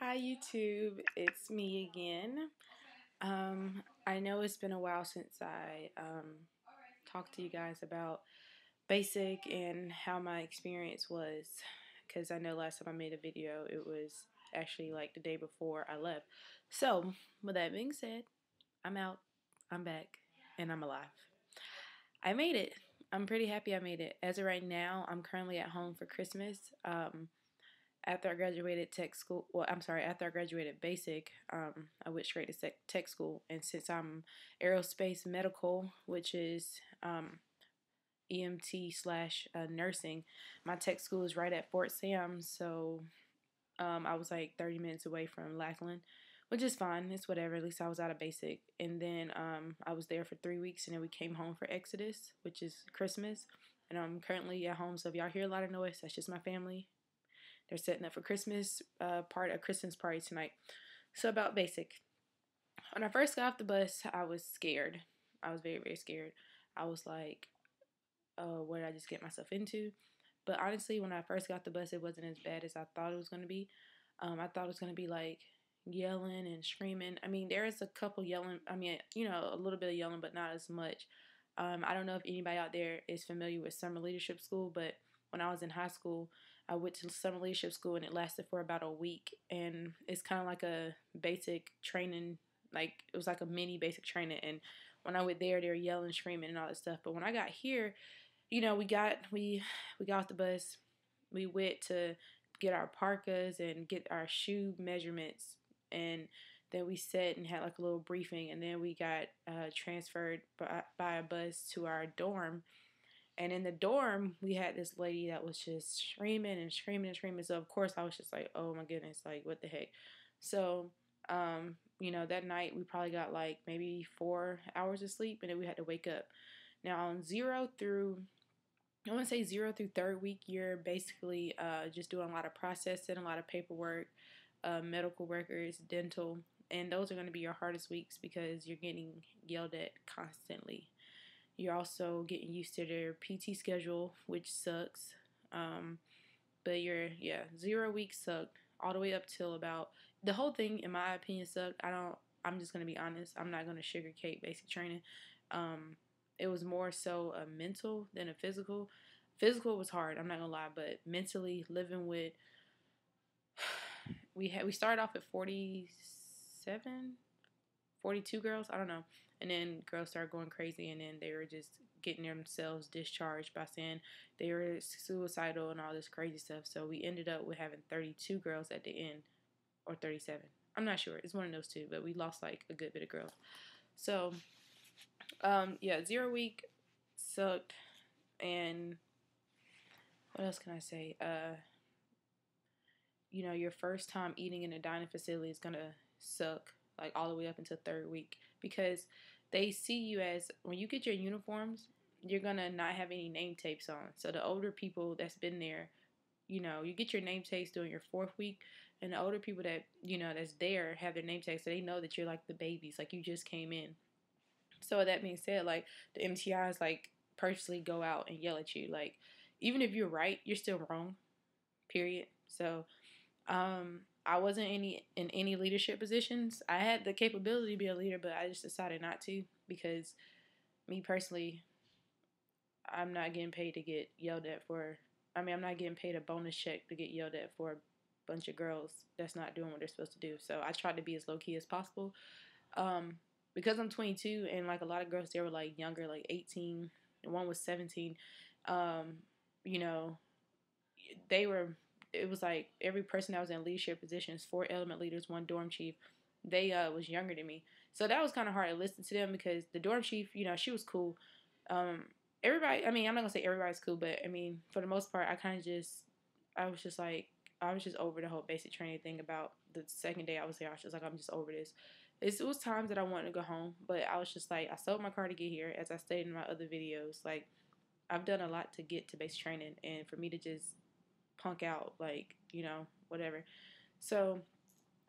Hi YouTube, it's me again. I know it's been a while since I talked to you guys about basic and how my experience was, because I know last time I made a video it was actually like the day before I left. So with that being said, I'm out, I'm back, and I'm alive. I made it. I'm pretty happy I made it. As of right now, I'm currently at home for Christmas. After I graduated tech school, well, I'm sorry, after I graduated basic, I went straight to tech school. And since I'm aerospace medical, which is EMT slash nursing, my tech school is right at Fort Sam. So I was like 30 minutes away from Lackland, which is fine. It's whatever. At least I was out of basic. And then I was there for 3 weeks, and then we came home for Exodus, which is Christmas. And I'm currently at home. So if y'all hear a lot of noise, that's just my family. They're setting up for Christmas, a Christmas party tonight. So about basic. When I first got off the bus, I was scared. I was very, very scared. I was like, what did I just get myself into? But honestly, when I first got the bus, it wasn't as bad as I thought it was going to be. I thought it was going to be like yelling and screaming. I mean, there is a couple yelling. I mean, a little bit of yelling, but not as much. I don't know if anybody out there is familiar with summer leadership school, but when I was in high school, I went to summer leadership school, and it lasted for about a week. And it's kind of like a basic training, like it was like a mini basic training. And when I went there, they were yelling, screaming, and all that stuff. But when I got here, we got off the bus. We went to get our parkas and get our shoe measurements, and then we sat and had like a little briefing, and then we got transferred by a bus to our dorm. And in the dorm, we had this lady that was just screaming and screaming and screaming. So of course I was just like, oh my goodness, like what the heck. So that night we probably got like maybe 4 hours of sleep, and then we had to wake up. Now on I want to say 0 through third week, you're basically just doing a lot of processing, a lot of paperwork, medical records, dental, and those are going to be your hardest weeks because you're getting yelled at constantly. You're also getting used to their PT schedule, which sucks. But 0 weeks sucked all the way up till about the whole thing. In my opinion, sucked. I'm just gonna be honest. I'm not gonna sugarcoat basic training. It was more so a mental than a physical. Physical was hard. I'm not gonna lie, but mentally living with we started off at 47, 42 girls, I don't know. And then girls started going crazy, and then they were just getting themselves discharged by saying they were suicidal and all this crazy stuff. So we ended up with having 32 girls at the end, or 37. I'm not sure. It's one of those two, but we lost like a good bit of girls. So, 0 week sucked. And what else can I say? Your first time eating in a dining facility is gonna suck, like all the way up until third week, because they see you as, when you get your uniforms, you're gonna not have any name tapes on. So the older people that's been there, you get your name tapes during your fourth week, and the older people that that's there have their name tapes, so they know that you're like the babies, like you just came in. So with that being said, like the MTIs like purposely go out and yell at you, like even if you're right, you're still wrong. Period. So I wasn't in any leadership positions. I had the capability to be a leader, but I just decided not to, because me personally, I'm not getting paid to get yelled at for. I mean, I'm not getting paid a bonus check to get yelled at for a bunch of girls that's not doing what they're supposed to do. So I tried to be as low key as possible. Because I'm 22, and like a lot of girls there were like younger, like 18. One was 17. You know, they were. It was like every person that was in leadership positions, 4 element leaders, 1 dorm chief, they was younger than me. So that was kind of hard to listen to them, because the dorm chief, she was cool. Everybody, I mean, I'm not gonna say everybody's cool, but I mean, for the most part, I was just like, I was just over the whole basic training thing. About the second day I was there, I was just like, I'm just over this. It was times that I wanted to go home, but I was just like, I sold my car to get here, as I stated in my other videos. Like, I've done a lot to get to basic training, and for me to just punk out, like, whatever. So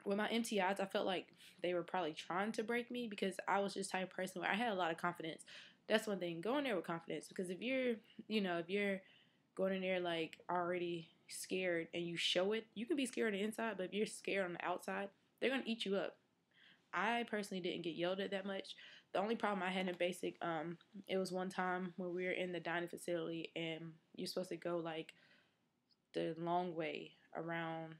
with my MTIs, I felt like they were probably trying to break me, because I was just type of person where I had a lot of confidence. That's one thing. Go in there with confidence, because if you're going in there like already, scared and you show it, you can be scared on the inside, but if you're scared on the outside, they're gonna eat you up. I personally didn't get yelled at that much. The only problem I had in basic, it was one time when we were in the dining facility and you're supposed to go like the long way around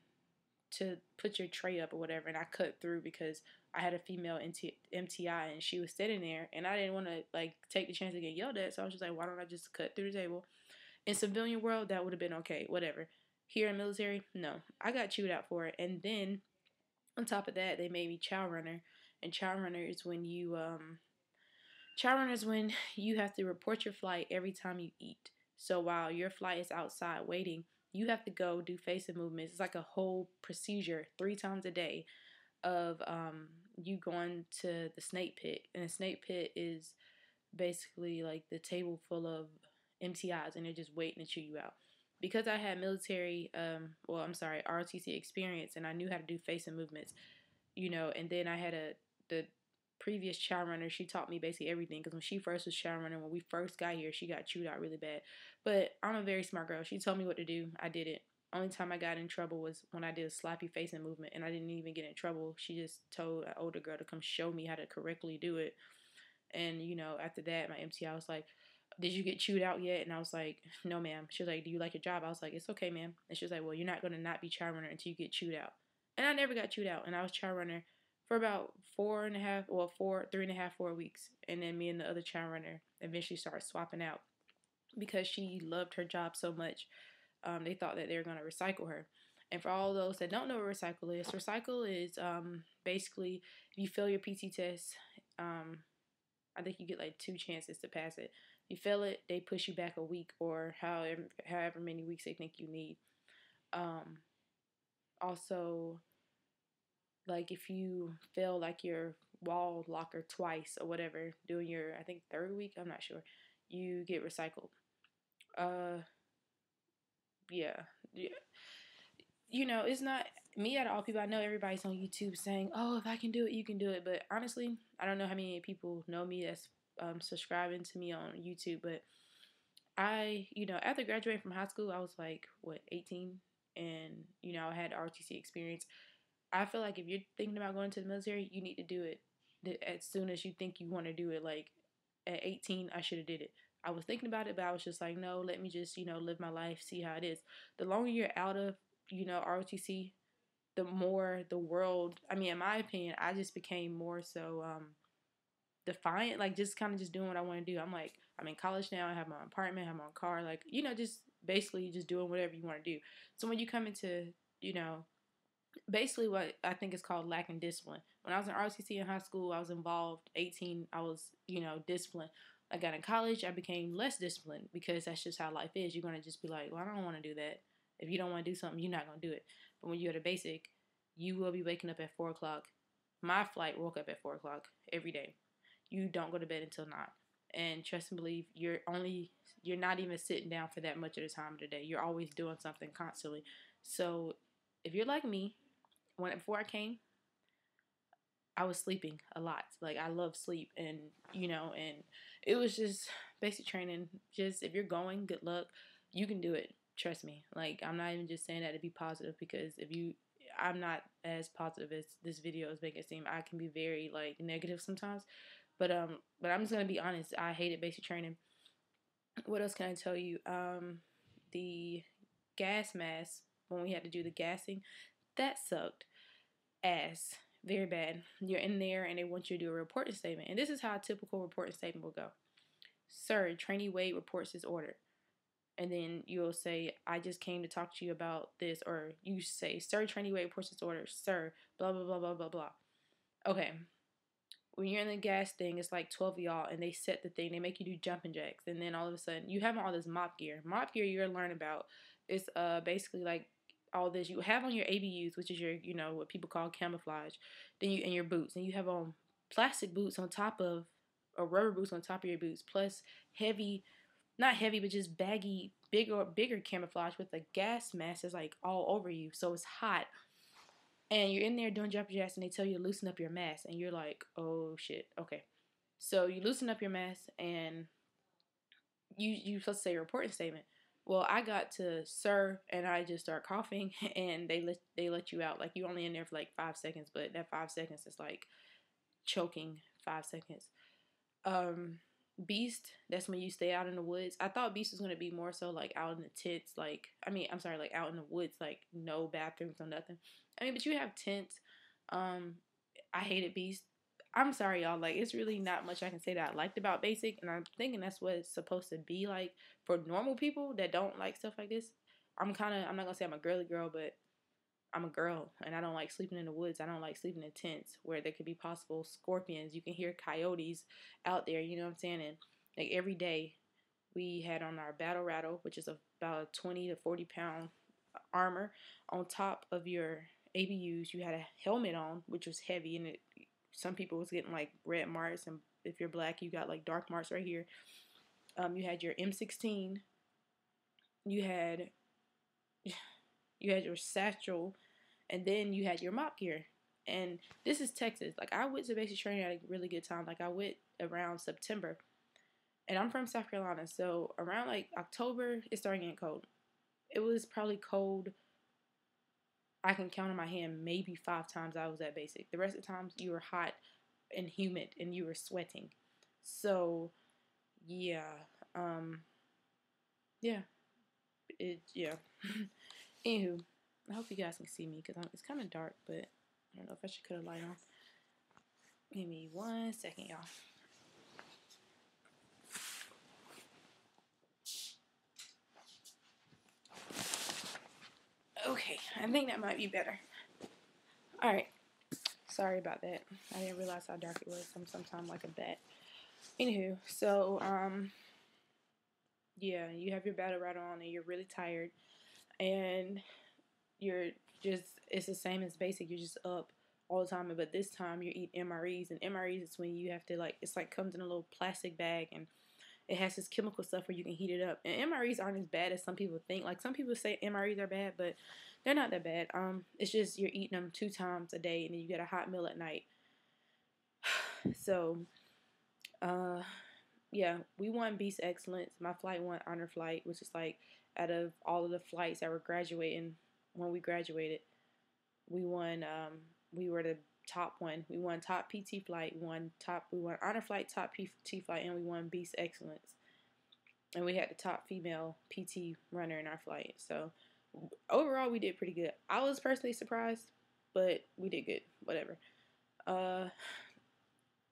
to put your tray up or whatever, and I cut through because I had a female MTI and she was sitting there, and I didn't want to like take the chance to get yelled at, so I was just like, why don't I just cut through the table? In civilian world, that would have been okay, whatever. Here in military, no, I got chewed out for it, and then on top of that, they made me chow runner, and chow runner is when you have to report your flight every time you eat. So while your flight is outside waiting, you have to go do face and movements. It's like a whole procedure 3 times a day of you going to the snake pit. And the snake pit is basically like the table full of MTIs, and they're just waiting to chew you out. Because I had military, ROTC experience, and I knew how to do face and movements, and then I had the previous chow runner, she taught me basically everything, because when she first was chow runner, when we first got here, she got chewed out really bad. But I'm a very smart girl. She told me what to do. I did it. Only time I got in trouble was when I did a sloppy facing movement, and I didn't even get in trouble. She just told an older girl to come show me how to correctly do it. And, after that, my MTI was like, did you get chewed out yet? And I was like, no, ma'am. She was like, do you like your job? I was like, it's okay, ma'am. And she was like, well, you're not going to not be chow runner until you get chewed out. And I never got chewed out. And I was chow runner for about 4 weeks. And then me and the other chow runner eventually started swapping out because she loved her job so much. They thought that they were going to recycle her. And for all those that don't know what recycle is basically if you fail your PT test, I think you get like 2 chances to pass it. You fail it, they push you back a week or however many weeks they think you need. Also, like if you fail like your wall locker twice or whatever, doing your, I think 3rd week, I'm not sure, you get recycled. Yeah. It's not me out of all people. I know everybody's on YouTube saying, oh, if I can do it, you can do it. But honestly, I don't know how many people know me that's subscribing to me on YouTube. But I, after graduating from high school, I was like, 18? And, I had ROTC experience. I feel like if you're thinking about going to the military, you need to do it as soon as you think you want to do it. Like at 18, I should have did it. I was thinking about it, but I was just like, no, let me just, live my life, see how it is. The longer you're out of, ROTC, the more the world, in my opinion, I just became more so defiant, like just kind of just doing what I want to do. I'm like, I'm in college now, I have my apartment, I have my own car, like, just basically just doing whatever you want to do. So when you come into, basically what I think is called lacking discipline. When I was in ROTC in high school, I was involved. 18, I was, disciplined. I got in college, I became less disciplined because that's just how life is. You're going to just be like, well, I don't want to do that. If you don't want to do something, you're not going to do it. But when you're at a basic, you will be waking up at 4 o'clock. My flight woke up at 4 o'clock every day. You don't go to bed until 9. And trust and believe, you're not even sitting down for that much of the time of the day. You're always doing something constantly. So if you're like me, before I came, I was sleeping a lot. Like, I love sleep, and, and it was just basic training. Just, if you're going, good luck. You can do it. Trust me. Like, I'm not even just saying that to be positive, because I'm not as positive as this video is making it seem. I can be very, like, negative sometimes. But I'm just going to be honest. I hated basic training. What else can I tell you? The gas mask, when we had to do the gassing, that sucked ass. Very bad. You're in there and they want you to do a reporting statement. And this is how a typical reporting statement will go. Sir, trainee Wade reports his order. And then you'll say, I just came to talk to you about this. Or you say, Sir, trainee Wade reports his order. Sir, blah, blah, blah, blah, blah, blah. Okay. When you're in the gas thing, it's like 12 of y'all, and they set the thing. They make you do jumping jacks. And then all of a sudden, you have all this mop gear. Mop gear you're learning about is basically like all this. You have on your ABUs, which is your, what people call camouflage. Then and your boots. And you have on plastic boots on top of, or rubber boots on top of your boots. Plus heavy, not heavy, but just baggy, bigger camouflage with a gas mask that's like all over you. So it's hot. And you're in there doing jumping jacks, and they tell you to loosen up your mask. And you're like, oh, shit. Okay. So you loosen up your mask, and you're supposed to say a reporting statement. Well, I got to sir, and I just start coughing, and they let you out. Like you only in there for like 5 seconds, but that 5 seconds is like choking 5 seconds. Um, Beast, that's when you stay out in the woods. I thought Beast was gonna be more so like out in the tents, like I mean, I'm sorry, like out in the woods, like no bathrooms, no nothing. I mean, but you have tents. Um, I hated Beast. I'm sorry, y'all. Like, it's really not much I can say that I liked about Basic, and I'm thinking that's what it's supposed to be like for normal people that don't like stuff like this. I'm not gonna say I'm a girly girl, but I'm a girl, and I don't like sleeping in the woods. I don't like sleeping in tents where there could be possible scorpions. You can hear coyotes out there, you know what I'm saying? And like every day, we had on our battle rattle, which is about a 20 to 40 pound armor. On top of your ABUs, you had a helmet on, which was heavy, and some people was getting like red marks, and if you're black, you got like dark marks right here. You had your M16. You had your satchel, and then you had your mop gear. And this is Texas. Like I went to basic training at a really good time. Like I went around September, and I'm from South Carolina, so around like October, it started getting cold. It was probably cold. I can count on my hand maybe 5 times I was at basic. The rest of the times you were hot and humid and you were sweating. So yeah, yeah, yeah. Anywho, I hope you guys can see me because it's kind of dark, but I don't know if I should cut a light on. Give me 1 second, y'all. Okay, I think that might be better. All right, sorry about that. I didn't realize how dark it was. I'm sometimes like a bat. Anywho, so yeah, you have your battle rattle on and you're really tired, and you're just it's the same as basic. You're just up all the time, but this time you're eating MREs, and MREs is when you have to like it's like comes in a little plastic bag, and it has this chemical stuff where you can heat it up. And MREs aren't as bad as some people think. Like some people say MREs are bad, but they're not that bad. It's just you're eating them 2 times a day, and then you get a hot meal at night. So, yeah, we won Beast Excellence. My flight won Honor Flight, which is like out of all of the flights that were graduating when we graduated, we won. We were the top one. We won top PT flight. We won Honor Flight, top PT flight, and we won Beast Excellence. And we had the top female PT runner in our flight. So overall, we did pretty good. I was personally surprised, but we did good. Whatever.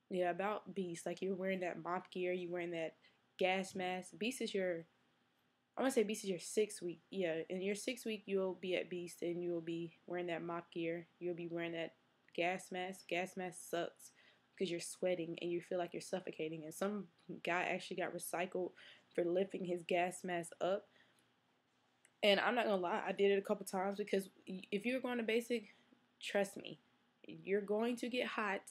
Yeah, about Beast. Like you're wearing that mop gear, you're wearing that gas mask. I want to say Beast is your 6th week. Yeah, in your 6th week, you'll be at Beast and you'll be wearing that mop gear. You'll be wearing that gas mask. Gas mask sucks because you're sweating and you feel like you're suffocating. And some guy actually got recycled for lifting his gas mask up. And I'm not gonna lie, I did it a couple times because if you're going to basic, trust me, you're going to get hot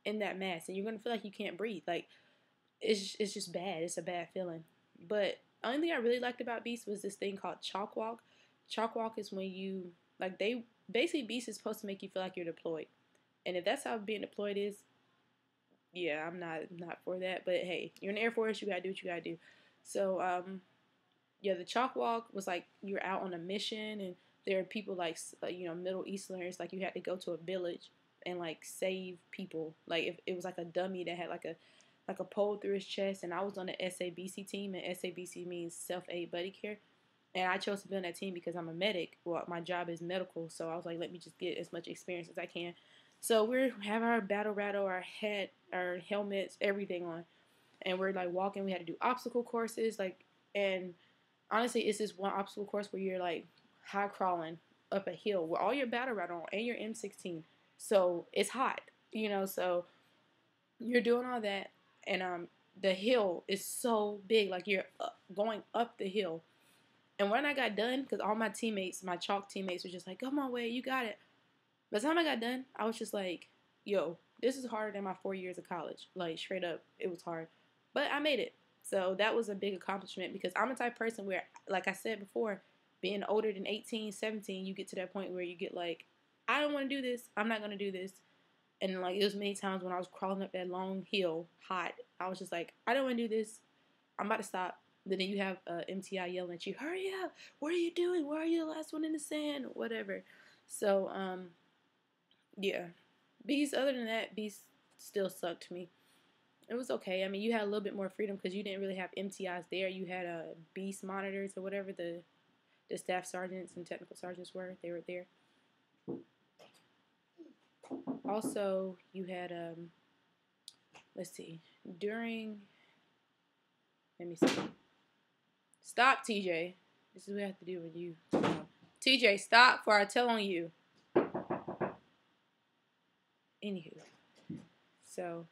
in that mask and you're gonna feel like you can't breathe. Like it's just bad. It's a bad feeling. But only thing I really liked about Beast was this thing called chalk walk. Chalk walk is when you Beast is supposed to make you feel like you're deployed. And if that's how being deployed is, yeah, I'm not for that. But hey, you're in the Air Force, you gotta do what you gotta do. So yeah, the chalk walk was like you're out on a mission, and there are people like Middle Easterners. Like you had to go to a village and like save people. Like if it was like a dummy that had like a pole through his chest, and I was on the SABC team, and SABC means self-aid buddy care. And I chose to be on that team because I'm a medic. Well, my job is medical, so I was like, let me just get as much experience as I can. So we have our battle rattle, our head, our helmets, everything on, and we're like walking. We had to do obstacle courses, and honestly, it's this one obstacle course where you're like high crawling up a hill with all your battle rattle on and your M16. So it's hot, So you're doing all that, and the hill is so big, like you're going up the hill. And when I got done, because all my teammates, my chalk teammates, were just like, "Come on, Wade, you got it." By the time I got done, I was just like, "Yo, this is harder than my 4 years of college." Like straight up, it was hard, but I made it. So that was a big accomplishment because I'm the type of person where, like I said before, being older than 18, 17, you get to that point where you get like, I don't want to do this. I'm not going to do this. And like it was many times when I was crawling up that long hill, hot, I was just like, I don't want to do this. I'm about to stop. But then you have MTI yelling at you, hurry up, what are you doing? Why are you the last one in the sand? Whatever. So, yeah. Beast, other than that, Beast still sucked me. It was okay. I mean, you had a little bit more freedom because you didn't really have MTIs there. You had beast monitors or whatever the staff sergeants and technical sergeants were. They were there. Also, you had let's see, during, let me see. Stop, TJ. This is what I have to do with you. TJ, stop before I tell on you. Anywho, so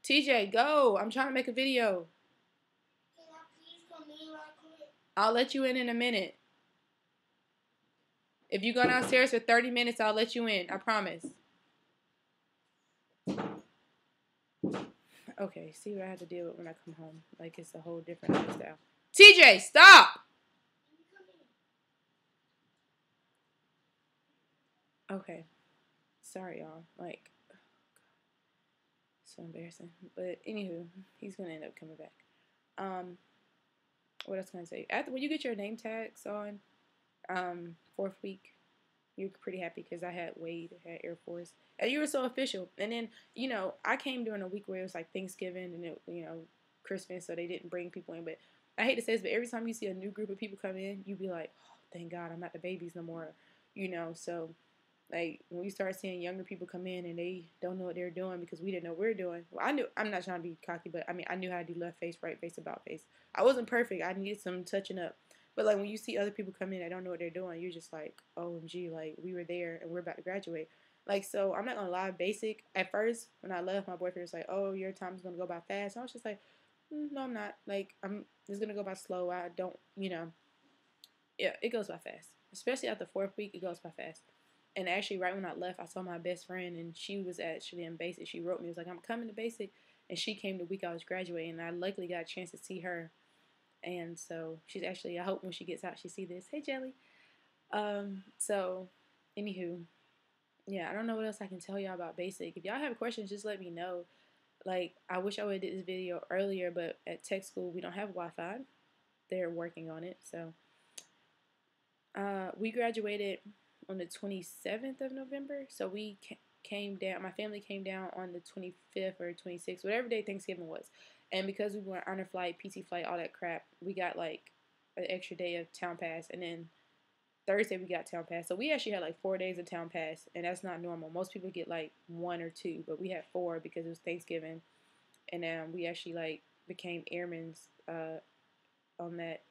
TJ, go. I'm trying to make a video. I'll let you in a minute. If you go downstairs for 30 minutes, I'll let you in. I promise. Okay, see what I have to deal with when I come home. Like, it's a whole different lifestyle. TJ, stop! Okay. Sorry, y'all. Like, so embarrassing. But, anywho, he's going to end up coming back. What else can I say? When you get your name tags on, 4th week, you're pretty happy because I had Wade at Air Force. And you were so official. And then, you know, I came during a week where it was like Thanksgiving and, it, you know, Christmas, so they didn't bring people in. But I hate to say this, but every time you see a new group of people come in, you be like, oh, thank God I'm not the babies no more. You know, so, like, when we start seeing younger people come in and they don't know what they're doing because we didn't know what we were doing. Well, I'm not trying to be cocky, but, I mean, I knew how to do left face, right face, about face. I wasn't perfect. I needed some touching up. But, like, when you see other people come in that don't know what they're doing, you're just like, OMG, like, we were there and we're about to graduate. Like, so, I'm not going to lie, basic. At first, when I left, my boyfriend was like, oh, your time's going to go by fast. And I was just like, no, I'm not. Like, it's going to go by slow. I don't, you know. Yeah, it goes by fast. Especially after 4th week, it goes by fast. And actually, right when I left, I saw my best friend, and she was actually in basic. She wrote me, was like, I'm coming to basic. And she came the week I was graduating, and I luckily got a chance to see her. And so she's actually, I hope when she gets out, she see this. Hey, Jelly. So, anywho, yeah, I don't know what else I can tell y'all about basic. If y'all have questions, just let me know. Like, I wish I would have did this video earlier, but at tech school, we don't have Wi-Fi. They're working on it, so. We graduated on the 27th of November, so we came down, my family came down on the 25th or 26th, whatever day Thanksgiving was. And because we were on honor flight, PT flight, all that crap, we got like an extra day of town pass. And then Thursday we got town pass. So we actually had like 4 days of town pass, and that's not normal. Most people get like 1 or 2, but we had 4 because it was Thanksgiving. And then we actually like became airmen on that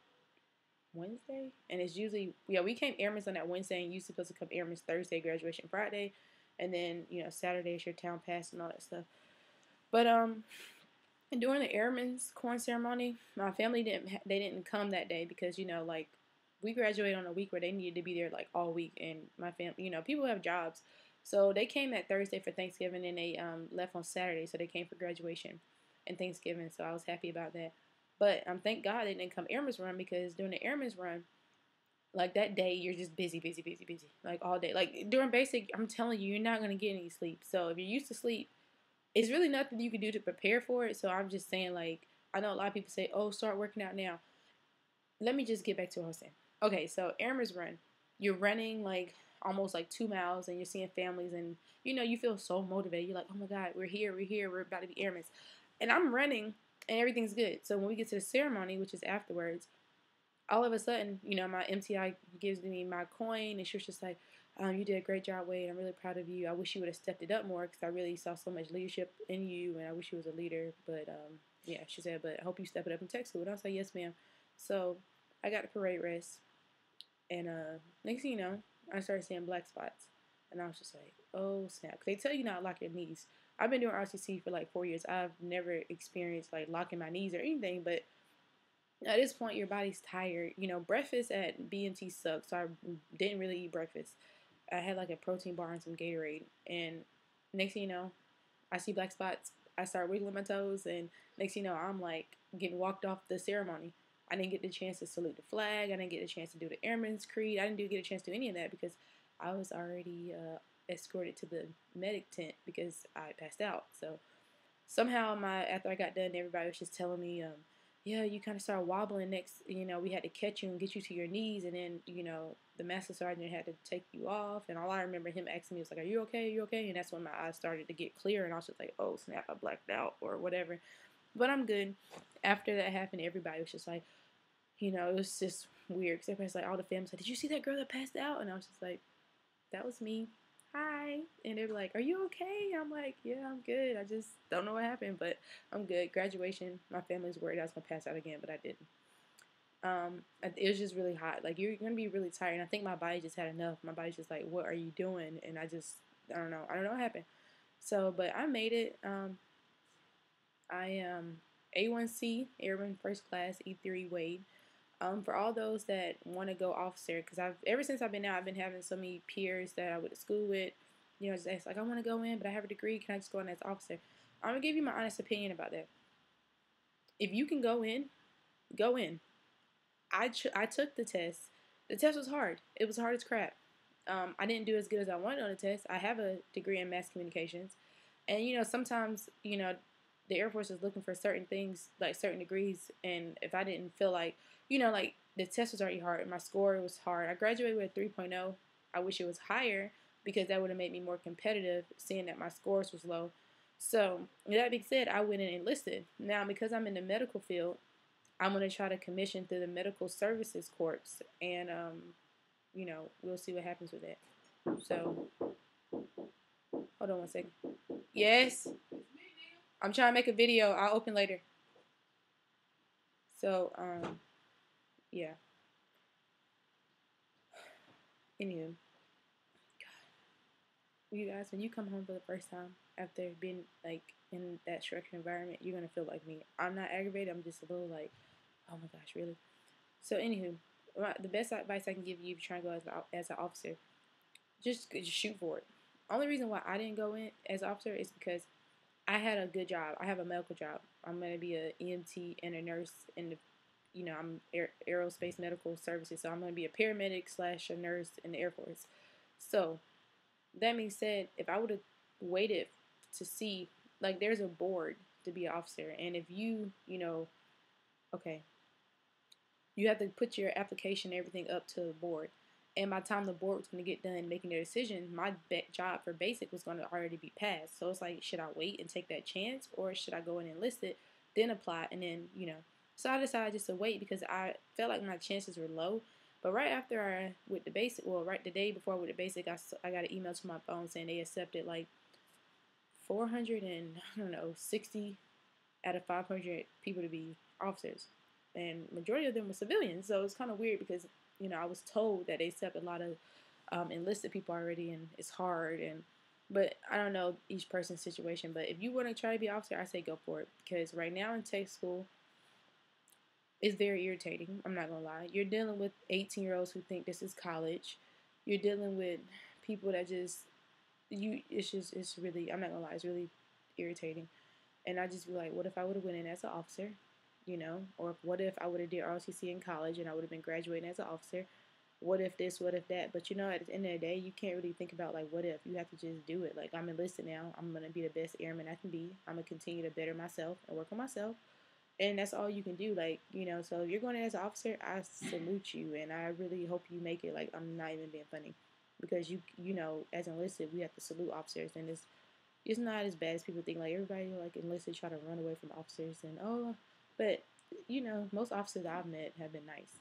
Wednesday. And it's usually, yeah, we came airmen on that Wednesday, and you're supposed to come airmen Thursday, graduation Friday. And then, you know, Saturday is your town pass and all that stuff. But, and during the airmen's corn ceremony, my family didn't come that day because, you know, like, we graduated on a week where they needed to be there like all week, and my family, you know, people have jobs, so they came that Thursday for Thanksgiving, and they left on Saturday, so they came for graduation and Thanksgiving. So I was happy about that. But thank God they didn't come airmen's run, because during the airmen's run, like that day, you're just busy, like all day. Like during basic, I'm telling you, you're not gonna get any sleep. So if you're used to sleep, it's really nothing you can do to prepare for it. So I'm just saying, like, I know a lot of people say, oh, start working out now. Let me just get back to what I was saying. Okay, so airmen's run. You're running like almost like 2 miles, and you're seeing families, and you know, you feel so motivated. You're like, oh my God, we're here, we're about to be airmen. And I'm running, and everything's good. So when we get to the ceremony, which is afterwards, all of a sudden, you know, my MTI gives me my coin, and she was just like, you did a great job, Wade. I'm really proud of you. I wish you would have stepped it up more, because I really saw so much leadership in you, and I wish you was a leader. But, yeah, she said, but I hope you step it up in tech school. And I was like, yes, ma'am. So I got the parade rest, and next thing you know, I started seeing black spots. And I was just like, oh, snap. Because they tell you not to lock your knees. I've been doing RCC for like 4 years. I've never experienced like locking my knees or anything, but at this point, your body's tired. You know, breakfast at B&T sucked, so I didn't really eat breakfast. I had like a protein bar and some Gatorade. And next thing you know, I see black spots. I start wiggling my toes, and next thing you know, I'm like getting walked off the ceremony. I didn't get the chance to salute the flag. I didn't get the chance to do the Airman's Creed. I didn't get a chance to do any of that because I was already escorted to the medic tent because I passed out. So somehow after I got done, everybody was just telling me, yeah, you kind of started wobbling next. We had to catch you and get you to your knees, and then the master sergeant had to take you off. And all I remember him asking me was like, "Are you okay? Are you okay?" And that's when my eyes started to get clear, and I was just like, "Oh snap, I blacked out or whatever." But I'm good. After that happened, everybody was just like, it was just weird because everybody's like, all the families like, "Did you see that girl that passed out?" And I was just like, "That was me. Hi." And they were like, "Are you okay?" I'm like, "Yeah, I'm good. I just don't know what happened, but I'm good." Graduation, my family's worried I was gonna pass out again, but I didn't. It was just really hot. Like, you're gonna be really tired. And I think my body just had enough. My body's just like, "What are you doing?" And I don't know. I don't know what happened. So, but I made it. I A1C, Airman First Class, E3 Wade. For all those that want to go officer, because ever since I've been out, I've been having so many peers that I went to school with, just ask like, "I want to go in, but I have a degree. Can I just go in as officer?" I'm gonna give you my honest opinion about that. If you can go in, go in. I took the test. The test was hard. It was hard as crap. I didn't do as good as I wanted on the test. I have a degree in mass communications, and sometimes the Air Force is looking for certain things, like certain degrees, and if I didn't feel like like the test was already hard, my score was hard. I graduated with a 3.0. I wish it was higher because that would have made me more competitive, seeing that my scores was low. So with that being said, I went and enlisted. Now because I'm in the medical field, I'm gonna try to commission through the Medical Services Corps, and we'll see what happens with that. So hold on one second. Yes, I'm trying to make a video. I'll open later. So yeah. Anywho, you guys, when you come home for the first time after being like in that structured environment, you're gonna feel like me. I'm not aggravated. I'm just a little like, oh my gosh, really. So anywho, the best advice I can give you if you're trying to go as an officer, just shoot for it. Only reason why I didn't go in as an officer is because I had a good job. I have a medical job. I'm gonna be an EMT and a nurse in the, I'm aerospace medical services. So I'm gonna be a paramedic / a nurse in the Air Force. So that being said, if I would have waited to see, like, there's a board to be an officer, and if okay, you have to put your application and everything up to the board. And by the time the board was going to get done making their decision, my job for basic was going to already be passed. So it's like, should I wait and take that chance, or should I go and enlist it, then apply, and then, So I decided just to wait because I felt like my chances were low. But right after I with the basic, well, right the day before I with the basic, I got an email to my phone saying they accepted like 400 and, I don't know, 60 out of 500 people to be officers. And majority of them were civilians. So it's kind of weird because, I was told that they accept a lot of enlisted people already, and it's hard. But I don't know each person's situation. But if you want to try to be an officer, I say go for it. Because right now in tech school, it's very irritating. I'm not going to lie. You're dealing with 18-year-olds who think this is college. You're dealing with people that it's really, I'm not going to lie, it's really irritating. And I just be like, what if I would have went in as an officer, or what if I would have did ROTC in college and I would have been graduating as an officer? What if this, what if that? But at the end of the day, you can't really think about like what if. You have to just do it. Like, I'm enlisted now. I'm gonna be the best airman I can be. I'm gonna continue to better myself and work on myself. And that's all you can do. Like, so if you're going in as an officer, I salute you, and I really hope you make it. Like, I'm not even being funny, because as enlisted, we have to salute officers, and it's not as bad as people think. Like, everybody like enlisted try to run away from officers, and but most officers I've met have been nice.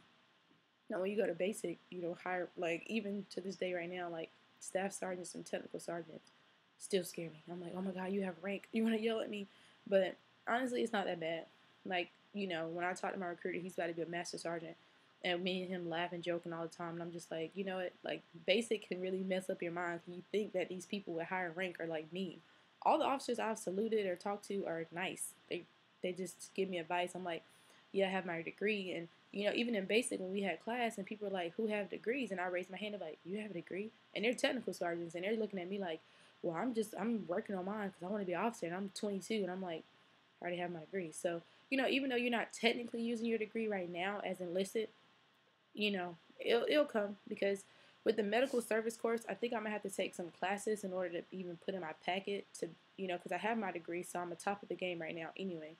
Now when you go to basic, higher, like even to this day right now, like staff sergeants and technical sergeants still scare me. I'm like, oh my god, you have rank, you want to yell at me? But honestly, it's not that bad. Like, when I talk to my recruiter, he's about to be a master sergeant, and me and him laugh and joking all the time, and I'm just like, you know what, like basic can really mess up your mind. You think that these people with higher rank are like mean. All the officers I've saluted or talked to are nice. They just give me advice. I'm like, yeah, I have my degree. And even in basic, when we had class and people were like, who have degrees? And I raised my hand, I'm like, you have a degree? And they're technical sergeants, and they're looking at me like, well, I'm working on mine because I want to be an officer, and I'm 22, and I'm like, I already have my degree. So even though you're not technically using your degree right now as enlisted, it'll come, because With the medical service course, I think I'm gonna have to take some classes in order to even put in my packet to, because I have my degree, so I'm on top of the game right now anyway.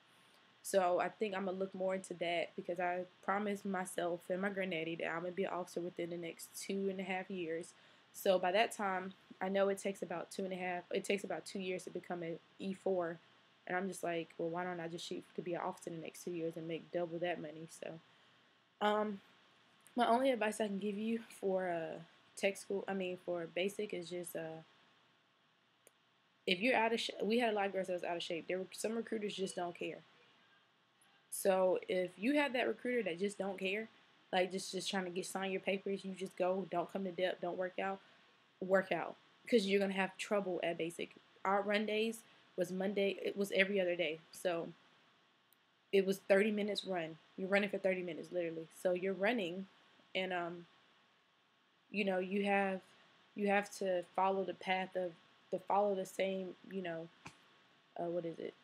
So I think I'm gonna look more into that because I promised myself and my granddaddy that I'm gonna be an officer within the next 2.5 years. So by that time, I know it takes about 2.5. It takes about 2 years to become an E4, and I'm just like, well, why don't I just shoot to be an officer in the next 2 years and make double that money? So, my only advice I can give you for tech school, for basic, is just if you're out of shape. We had a lot of girls that was out of shape. There were some recruiters just don't care. So if you have that recruiter that just don't care, like just trying to sign your papers, you just go, don't come to depth, don't work out, because you're gonna have trouble at basic. Our run days was Monday. It was every other day, so it was 30 minutes run. You're running for 30 minutes literally. So you're running, and you have to follow the path of to follow the same what is it,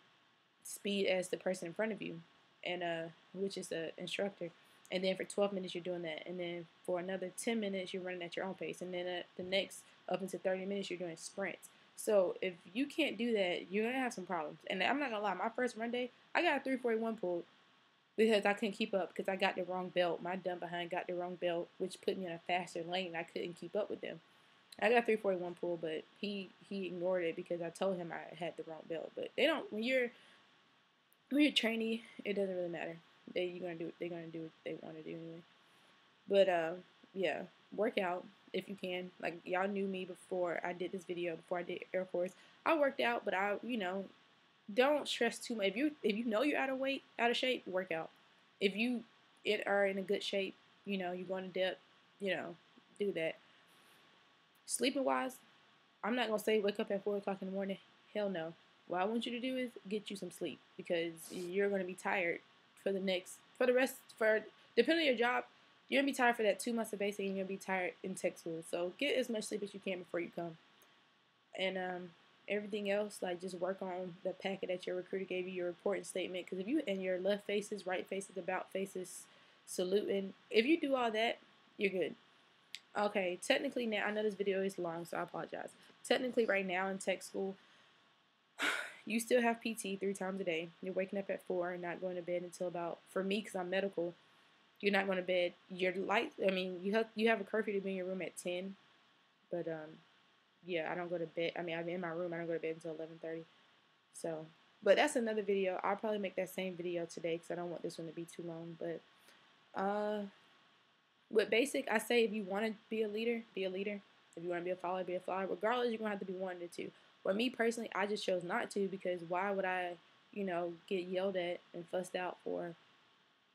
speed as the person in front of you, and which is the instructor. And then for 12 minutes you're doing that, and then for another 10 minutes you're running at your own pace, and then the next up into 30 minutes you're doing sprints. So if you can't do that, you're gonna have some problems. And I'm not gonna lie, my first run day I got a 341 pull because I couldn't keep up because I got the wrong belt. My dumb behind got the wrong belt, which put me in a faster lane. I couldn't keep up with them. I got 341 pull, but he ignored it because I told him I had the wrong belt. But they don't when you're trainee, it doesn't really matter. They're gonna do what they want to do anyway. But yeah, work out if you can. Like, y'all knew me before I did this video, before I did Air Force. I worked out, but I don't stress too much. If you know you're out of shape, work out. If you are in a good shape, you're going to depth, do that. Sleeping wise, I'm not gonna say wake up at 4 o'clock in the morning. Hell no. What I want you to do is get you some sleep, because you're gonna be tired for depending on your job, you're gonna be tired for that 2 months of basic, and you're gonna be tired in tech school. So get as much sleep as you can before you come. And everything else, like, just work on the packet that your recruiter gave you, your reporting statement. Because if you in your left faces, right faces, about faces, saluting, if you do all that, you're good. Okay, technically now, I know this video is long, so I apologize. Technically right now in tech school, you still have PT 3 times a day. You're waking up at 4 and not going to bed until about, for me, because I'm medical, you're not going to bed. You have a curfew to be in your room at 10, but yeah, I don't go to bed. I'm in my room. I don't go to bed until 11:30. So, but that's another video. I'll probably make that same video today because I don't want this one to be too long. But with basic, I say if you want to be a leader, be a leader. If you want to be a follower, be a follower. Regardless, you're going to have to be one of the two. But me personally, I just chose not to, because why would I, get yelled at and fussed out for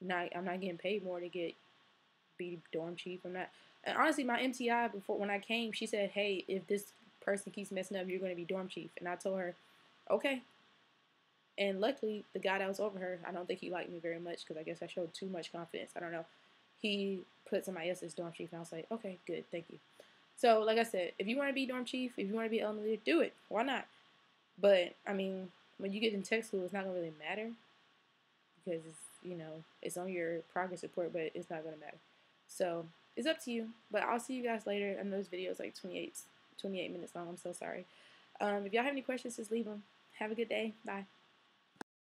I'm not getting paid more to be dorm chief. I'm not. And honestly, my MTI when I came, she said, hey, if this person keeps messing up, you're going to be dorm chief. And I told her, okay. And luckily, the guy that was over her, I don't think he liked me very much, because I guess I showed too much confidence. I don't know. He put somebody else as dorm chief, and I was like, okay, good, thank you. So, like I said, if you want to be dorm chief, if you want to be element leader, do it. Why not? But, when you get in tech school, it's not going to really matter, because, it's on your progress report, but it's not going to matter. So, it's up to you. But I'll see you guys later. I know this video is like 28 minutes long. I'm so sorry. If y'all have any questions, just leave them. Have a good day. Bye.